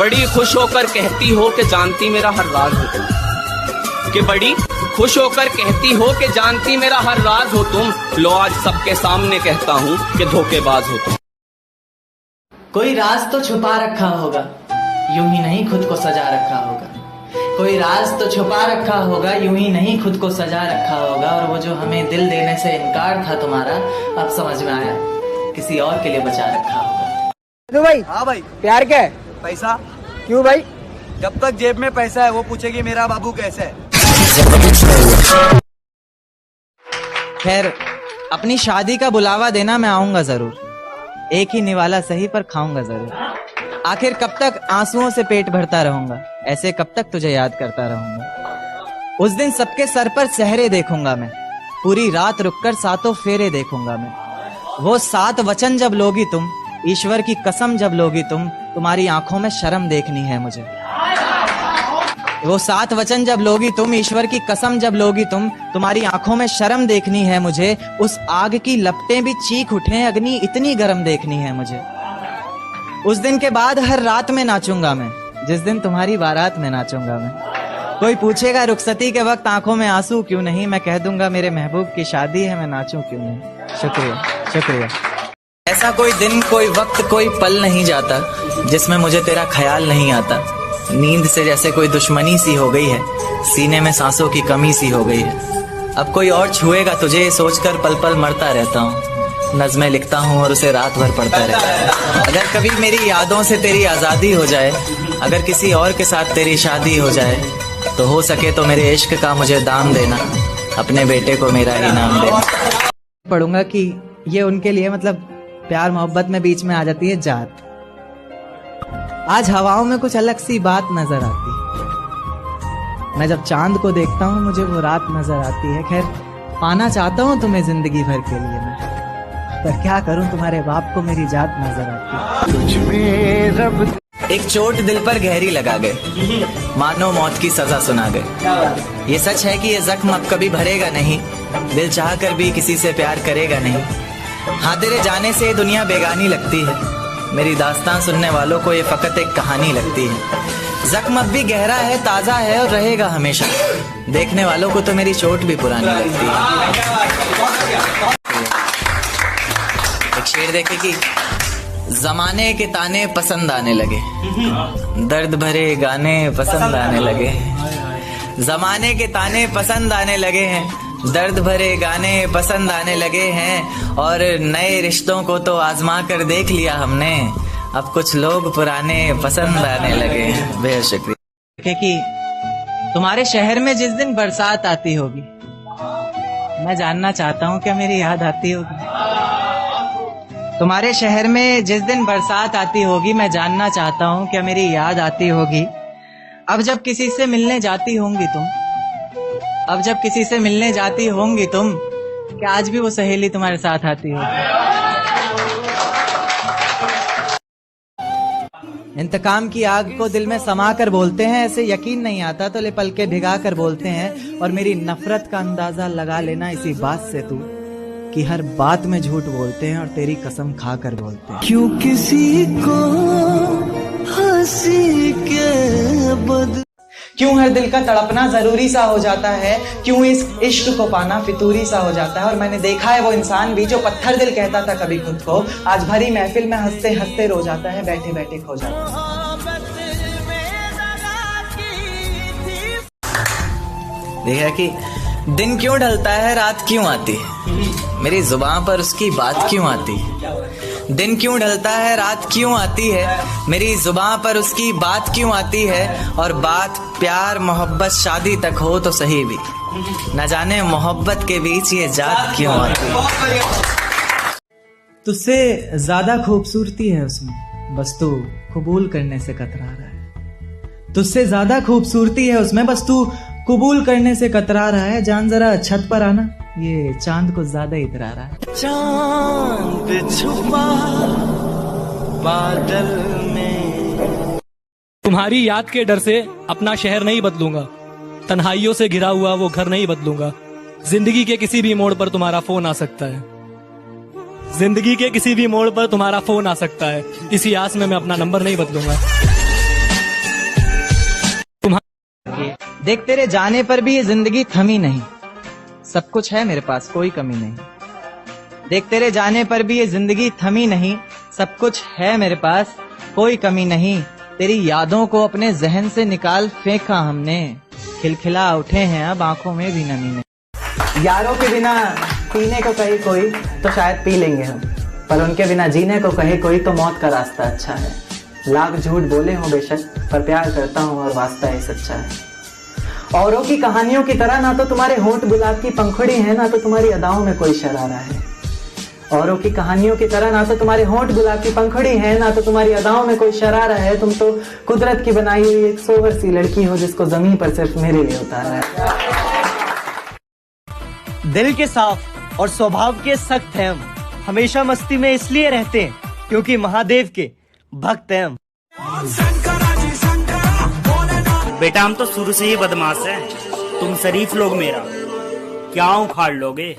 बड़ी खुश होकर कहती हो कि जानती मेरा हर राज हो तुम, कि बड़ी खुश होकर कहती हो कि जानती मेरा हर राज हो तुम। लो आज सबके सामने कहता हूँ कि धोखेबाज हो तुम। कोई राज तो छुपा रखा होगा, यूं ही नहीं खुद को सजा रखा होगा। कोई राज तो छुपा रखा होगा, यूं ही नहीं खुद को सजा रखा होगा। और वो जो हमें दिल देने से इनकार था तुम्हारा, अब समझ में आया किसी और के लिए बचा रखा होगा। तो भाई, हाँ भाई, प्यार क्या है? पैसा। क्यों भाई? जब तक जेब में पैसा है वो पूछेगी मेरा बाबू कैसा है। खैर, अपनी शादी का बुलावा देना, मैं आऊंगा जरूर। एक ही निवाला सही पर खाऊंगा जरूर। आखिर कब तक आंसुओं से पेट भरता रहूंगा, ऐसे कब तक तुझे याद करता रहूंगा। उस दिन सबके सर पर सेहरे देखूंगा मैं, पूरी रात रुककर सातों फेरे देखूंगा मैं। वो 7 वचन जब लोगी तुम, ईश्वर की कसम जब लोगी तुम, तुम्हारी आंखों में शर्म देखनी है मुझे। वो 7 वचन जब लोगी तुम, ईश्वर की कसम जब लोगी तुम, तुम्हारी आंखों में शर्म देखनी है मुझे। उस आग की लपटें भी चीख उठे, अग्नि इतनी गर्म देखनी है मुझे। उस दिन के बाद हर रात में नाचूंगा मैं, जिस दिन तुम्हारी बारात में नाचूंगा मैं। कोई पूछेगा रुखसती के वक्त आंखों में आंसू क्यों नहीं, मैं कह दूंगा मेरे महबूब की शादी है, मैं नाचूं क्यों नहीं। शुक्रिया शुक्रिया। ऐसा कोई दिन, कोई वक्त, कोई पल नहीं जाता जिसमें मुझे तेरा ख्याल नहीं आता। नींद से जैसे कोई दुश्मनी सी हो गई है, सीने में सांसों की कमी सी हो गई है। अब कोई और छुएगा तुझे सोचकर पल पल मरता रहता हूँ। नज़्में लिखता हूँ और उसे रात भर पढ़ता रहता हूँ। अगर कभी मेरी यादों से तेरी आज़ादी हो जाए, अगर किसी और के साथ तेरी शादी हो जाए, तो हो सके तो मेरे इश्क का मुझे दाम देना, अपने बेटे को मेरा इनाम देना। पढ़ूंगा कि ये उनके लिए मतलब प्यार मोहब्बत में बीच में आ जाती है जात। आज हवाओं में कुछ अलग सी बात नजर आती है। मैं जब चांद को देखता हूँ मुझे वो रात नजर आती है। खैर, पाना चाहता हूँ तुम्हें जिंदगी भर के लिए मैं, पर क्या करूँ तुम्हारे बाप को मेरी जात नजर आती है। एक चोट दिल पर गहरी लगा गए, मानो मौत की सजा सुना गए। ये सच है कि ये जख्म अब कभी भरेगा नहीं, दिल चाह कर भी किसी से प्यार करेगा नहीं। हाँ, तेरे जाने से दुनिया बेगानी लगती है, मेरी दास्तान सुनने वालों को ये फकत एक कहानी लगती है। जख्म अब भी गहरा है, ताजा है और रहेगा हमेशा, देखने वालों को तो मेरी चोट भी पुरानी लगती है। एक शेर देखे कि जमाने के ताने पसंद आने लगे, दर्द भरे गाने पसंद आने लगे। जमाने के ताने पसंद आने लगे हैं, दर्द भरे गाने पसंद आने लगे हैं। और नए रिश्तों को तो आजमा कर देख लिया हमने, अब कुछ लोग पुराने पसंद आने लगे हैं। बेहद शुक्रिया। कि तुम्हारे शहर में जिस दिन बरसात आती होगी, मैं जानना चाहता हूँ क्या मेरी याद आती होगी। तुम्हारे शहर में जिस दिन बरसात आती होगी, मैं जानना चाहता हूँ क्या मेरी याद आती होगी। अब जब किसी से मिलने जाती होंगी तुम, अब जब किसी से मिलने जाती होंगी तुम, क्या आज भी वो सहेली तुम्हारे साथ आती होगी। इंतकाम की आग को दिल में समा कर बोलते हैं, ऐसे यकीन नहीं आता तो ले पलके भिगा कर बोलते हैं। और मेरी नफरत का अंदाजा लगा लेना इसी बात से तू, कि हर बात में झूठ बोलते हैं और तेरी कसम खा कर बोलते हैं। क्यों किसी को हंसी के बदले, क्यों हर दिल का तड़पना जरूरी सा हो जाता है, क्यों इस इश्क को पाना फितूरी सा हो जाता है। और मैंने देखा है वो इंसान भी जो पत्थर दिल कहता था कभी खुद को, आज भरी महफिल में हंसते हंसते रो जाता है, बैठे बैठे खो जाता है। देखा कि दिन क्यों ढलता है रात क्यों आती है, मेरी जुबान पर उसकी बात क्यों आती है। दिन क्यों ढलता है रात क्यों आती है, मेरी जुबान पर उसकी बात क्यों आती है। और बात प्यार मोहब्बत शादी तक हो तो सही भी, न जाने मोहब्बत के बीच ये जात क्यों आती है। तुझसे ज्यादा खूबसूरती है उसमें, बस तू कबूल करने से कतरा रहा है। तुझसे ज्यादा खूबसूरती है उसमें, बस तू कबूल करने से कतरा रहा है। जान जरा छत पर आना, ये चांद को ज्यादा इतरा रहा है। चांद छुपा बादल में, तुम्हारी याद के डर से अपना शहर नहीं बदलूंगा, तन्हाइयों से घिरा हुआ वो घर नहीं बदलूंगा। जिंदगी के किसी भी मोड़ पर तुम्हारा फोन आ सकता है, जिंदगी के किसी भी मोड़ पर तुम्हारा फोन आ सकता है। इसी आस में मैं अपना नंबर नहीं बदलूंगा। देख तेरे जाने पर भी ये जिंदगी थमी नहीं, सब कुछ है मेरे पास कोई कमी नहीं। देख तेरे जाने पर भी ये जिंदगी थमी नहीं, सब कुछ है मेरे पास कोई कमी नहीं। तेरी यादों को अपने जहन से निकाल फेंका हमने, खिलखिला उठे हैं अब आंखों में भी नमी नहीं। यारों के बिना पीने को कहे कोई तो शायद पी लेंगे हम, पर उनके बिना जीने को कहे कोई तो मौत का रास्ता अच्छा है। लाख झूठ बोले हो बेशक, पर प्यार करता हूँ और वास्ता ही सच्चा है। औरों की कहानियों की तरह ना तो तुम्हारे होंठ गुलाब की पंखुड़ी है, ना तो तुम्हारी अदाओं में कोई शरारा है। औरों की कहानियों की तरह ना तो तुम्हारे होंठ गुलाब की पंखुड़ी है, ना तो तुम्हारी अदाओं में कोई शरारा है। तुम तो कुदरत की बनाई हुई एक सोवर सी लड़की हो, जिसको जमीन पर सिर्फ मेरे लिए उतारा है। दिल के साफ और स्वभाव के सख्त हैं हम, हमेशा मस्ती में इसलिए रहते हैं क्योंकि महादेव के भक्त हैं हम। बेटा हम तो शुरू से ही बदमाश हैं, तुम शरीफ लोग मेरा क्या उखाड़ लोगे।